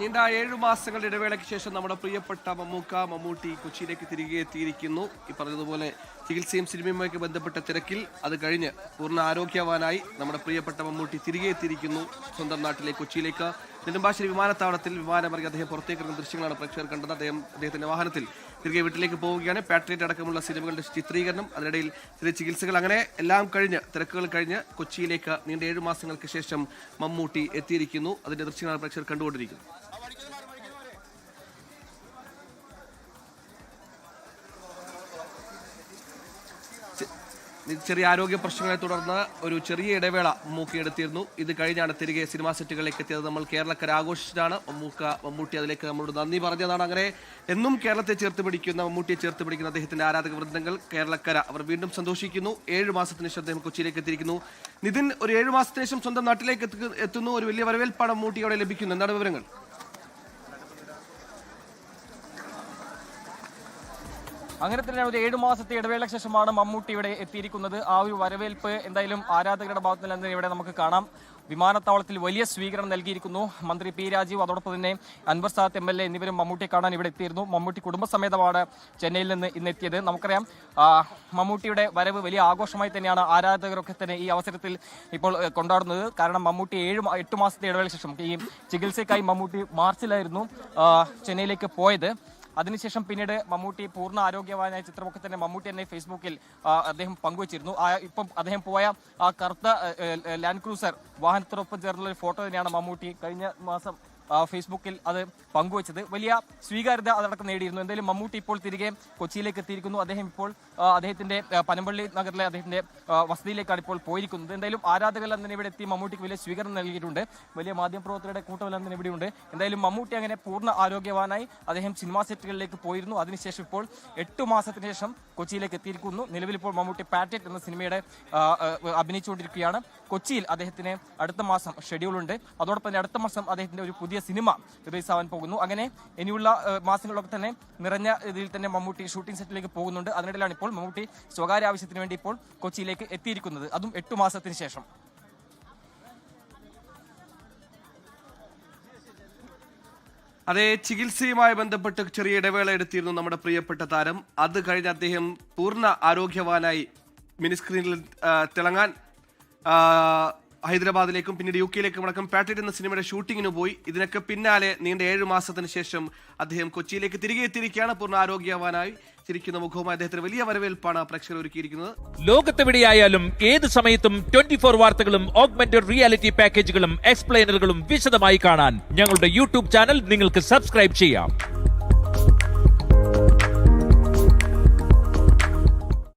നീണ്ട 7 മാസങ്ങളുടെ ഇടവേളയ്ക്ക് ശേഷം നമ്മുടെ പ്രിയപ്പെട്ട മമ്മൂട്ടി കൊച്ചിയിലേക്ക് തിരികെ എത്തിയിരിക്കുന്നു. ഈ പറഞ്ഞതുപോലെ ചികിത്സയും സിനിമയുമായി ബന്ധപ്പെട്ട തിരക്കിൽ അത് കഴിഞ്ഞ് പൂർണ്ണ ആരോഗ്യവാനായി നമ്മുടെ പ്രിയപ്പെട്ട മമ്മൂട്ടി തിരികെ എത്തിയിരിക്കുന്നു സ്വന്തം നാട്ടിലേക്ക്, കൊച്ചിയിലേക്ക്. നെടുമ്പാശ്ശേരി വിമാനത്താവളത്തിൽ വിമാനമിറങ്ങി അദ്ദേഹം പുറത്തേക്ക് ഇറങ്ങുന്ന ദൃശ്യങ്ങളാണ് പ്രേക്ഷകർ കണ്ടത്. അദ്ദേഹത്തിന്റെ വാഹനത്തിൽ തിരികെ വീട്ടിലേക്ക് പോവുകയാണ്. പാട്രിയറ്റ് അടക്കമുള്ള സിനിമകളുടെ ചിത്രീകരണം, അതിനിടയിൽ ചില ചികിത്സകൾ, അങ്ങനെ എല്ലാം കഴിഞ്ഞ് തിരക്കുകൾ കഴിഞ്ഞ് കൊച്ചിയിലേക്ക് നീണ്ട 7 മാസങ്ങൾക്ക് ശേഷം മമ്മൂട്ടി എത്തിയിരിക്കുന്നു. അതിന്റെ ദൃശ്യങ്ങളാണ് പ്രേക്ഷകർ കണ്ടുകൊണ്ടിരിക്കുന്നത്. ചെറിയ ആരോഗ്യ പ്രശ്നങ്ങളെ തുടർന്ന് ഒരു ചെറിയ ഇടവേള മമ്മൂട്ടി എടുത്തിരുന്നു. ഇത് കഴിഞ്ഞാണ് തിരികെ സിനിമാ സെറ്റുകളിലേക്ക് എത്തിയത്. നമ്മൾ കേരളക്കര ആഘോഷിച്ചതാണ്. മമ്മൂട്ടി അതിലേക്ക് നമ്മളോട് നന്ദി പറഞ്ഞതാണ്. അങ്ങനെ എന്നും കേരളത്തെ ചേർത്ത് പിടിക്കുന്ന, മമ്മൂട്ടിയെ ചേർത്ത് പിടിക്കുന്ന അദ്ദേഹത്തിന്റെ ആരാധക വൃന്ദങ്ങൾ കേരളക്കര അവർ വീണ്ടും സന്തോഷിക്കുന്നു. 7 മാസത്തിന് ശേഷം അദ്ദേഹം കൊച്ചിയിലേക്ക് എത്തിയിരിക്കുന്നു. നിതിൻ, ഒരു 7 മാസത്തിന് ശേഷം സ്വന്തം നാട്ടിലേക്ക് എത്തുന്നു. ഒരു വലിയ വരവേൽപ്പാണ് മമ്മൂട്ടിയോടെ ലഭിക്കുന്നത്. എന്താണ് വിവരങ്ങൾ? അങ്ങനെ തന്നെ ഒരു 7 മാസത്തെ ഇടവേളയ്ക്ക് ശേഷമാണ് മമ്മൂട്ടി ഇവിടെ എത്തിയിരിക്കുന്നത്. ആ ഒരു വരവേൽപ്പ് എന്തായാലും ആരാധകരുടെ ഭാഗത്തു നിന്ന് ഇവിടെ നമുക്ക് കാണാം. വിമാനത്താവളത്തിൽ വലിയ സ്വീകരണം നൽകിയിരിക്കുന്നു. മന്ത്രി പി രാജീവ്, അതോടൊപ്പം തന്നെ അൻവർ സാദത്ത് MLA എന്നിവരും മമ്മൂട്ടിയെ കാണാൻ ഇവിടെ എത്തിയിരുന്നു. മമ്മൂട്ടി കുടുംബസമേതമാണ് ചെന്നൈയിൽ നിന്ന് ഇന്നെത്തിയത്. നമുക്കറിയാം, മമ്മൂട്ടിയുടെ വരവ് വലിയ ആഘോഷമായി തന്നെയാണ് ആരാധകരൊക്കെ തന്നെ ഈ അവസരത്തിൽ ഇപ്പോൾ കൊണ്ടാടുന്നത്. കാരണം മമ്മൂട്ടി 8 മാസത്തെ ഇടവേളയ്ക്ക് ശേഷം ഈ ചികിത്സയ്ക്കായി മമ്മൂട്ടി മാർച്ചിലായിരുന്നു ചെന്നൈയിലേക്ക് പോയത്. അതിനുശേഷം പിന്നീട് മമ്മൂട്ടി പൂർണ്ണ ആരോഗ്യവാനായ ചിത്രമൊക്കെ തന്നെ മമ്മൂട്ടി തന്നെ ഫേസ്ബുക്കിൽ അദ്ദേഹം പങ്കുവച്ചിരുന്നു. ഇപ്പം അദ്ദേഹം പോയ ആ കറുത്ത ലാൻഡ് ക്രൂസർ വാഹനത്തിനൊപ്പം ചേർന്നുള്ള ഒരു ഫോട്ടോ തന്നെയാണ് മമ്മൂട്ടി കഴിഞ്ഞ മാസം ഫേസ്ബുക്കിൽ അത് പങ്കുവച്ചത്. വലിയ സ്വീകാര്യത അതടക്കം നേടിയിരുന്നു. എന്തായാലും മമ്മൂട്ടി ഇപ്പോൾ തിരികെ കൊച്ചിയിലേക്ക് എത്തിയിരിക്കുന്നു. അദ്ദേഹം ഇപ്പോൾ അദ്ദേഹത്തിന്റെ പനമ്പള്ളി നഗറിലെ അദ്ദേഹത്തിന്റെ വസതിയിലേക്കാണ് ഇപ്പോൾ പോയിരിക്കുന്നത്. എന്തായാലും ആരാധകരെല്ലാം തന്നെ ഇവിടെ എത്തി മമ്മൂട്ടിക്ക് വലിയ സ്വീകരണം നൽകിയിട്ടുണ്ട്. വലിയ മാധ്യമപ്രവർത്തകരുടെ കൂട്ടമെല്ലാം തന്നെ ഇവിടെയുണ്ട്. എന്തായാലും മമ്മൂട്ടി അങ്ങനെ പൂർണ്ണ ആരോഗ്യവാനായി അദ്ദേഹം സിനിമാ സെറ്റുകളിലേക്ക് പോയിരുന്നു. അതിനുശേഷം ഇപ്പോൾ 8 മാസത്തിന് ശേഷം കൊച്ചിയിലേക്ക് എത്തിയിരിക്കുന്നു. നിലവിൽ ഇപ്പോൾ മമ്മൂട്ടി പാട്രിയറ്റ് എന്ന സിനിമയുടെ അഭിനയിച്ചുകൊണ്ടിരിക്കുകയാണ്. കൊച്ചിയിൽ അദ്ദേഹത്തിന് അടുത്ത മാസം ഷെഡ്യൂളുണ്ട്. അതോടൊപ്പം തന്നെ അടുത്ത മാസം അദ്ദേഹത്തിന്റെ ഒരു പുതിയ സിനിമ റിലീസ് ആവാൻ പോകുന്നു. അങ്ങനെ ഇനിയുള്ള മാസങ്ങളിലൊക്കെ തന്നെ നിറഞ്ഞ ഇതിൽ തന്നെ മമ്മൂട്ടി ഷൂട്ടിംഗ് സെറ്റിലേക്ക് പോകുന്നുണ്ട്. അതിനിടയിലാണ് ഇപ്പോൾ മമ്മൂട്ടി സ്വകാര്യ ആവശ്യത്തിന് വേണ്ടി ഇപ്പോൾ കൊച്ചിയിലേക്ക് എത്തിയിരിക്കുന്നത്, അതും 8 മാസത്തിന് ശേഷം. അതേ, ചികിത്സയുമായി ബന്ധപ്പെട്ട് ചെറിയ ഇടവേള എടുത്തിരുന്നു നമ്മുടെ പ്രിയപ്പെട്ട താരം. അത് കഴിഞ്ഞ് അദ്ദേഹം പൂർണ്ണ ആരോഗ്യവാനായി മിനിസ്ക്രീനിൽ തിളങ്ങാൻ ഹൈദരാബാദിലേക്കും പിന്നീട് UK-യിലേക്കും അടക്കം പാട്രിയറ്റ് എന്ന സിനിമയുടെ ഷൂട്ടിങ്ങിന് പോയി. ഇതിനൊക്കെ പിന്നാലെ നീണ്ട 7 മാസത്തിന് ശേഷം അദ്ദേഹം കൊച്ചിയിലേക്ക് തിരികെ എത്തിയിരിക്കുകയാണ്. പൂർണ്ണ ആരോഗ്യവാനായി ചിരിക്കുന്ന മുഖവുമായി അദ്ദേഹത്തിന് വലിയ വരവേൽപ്പാണ് പ്രേക്ഷകർ ഒരുക്കിയിരിക്കുന്നത്. ലോകത്തെവിടെയായാലും ഏത് സമയത്തും 24 വാർത്തകളും ഓഗ്മെന്റഡ് റിയാലിറ്റി പാക്കേജുകളും എക്സ്പ്ലെയിനറുകളും വിശദമായി കാണാൻ ഞങ്ങളുടെ YouTube ചാനൽ നിങ്ങൾക്ക് സബ്സ്ക്രൈബ് ചെയ്യാം.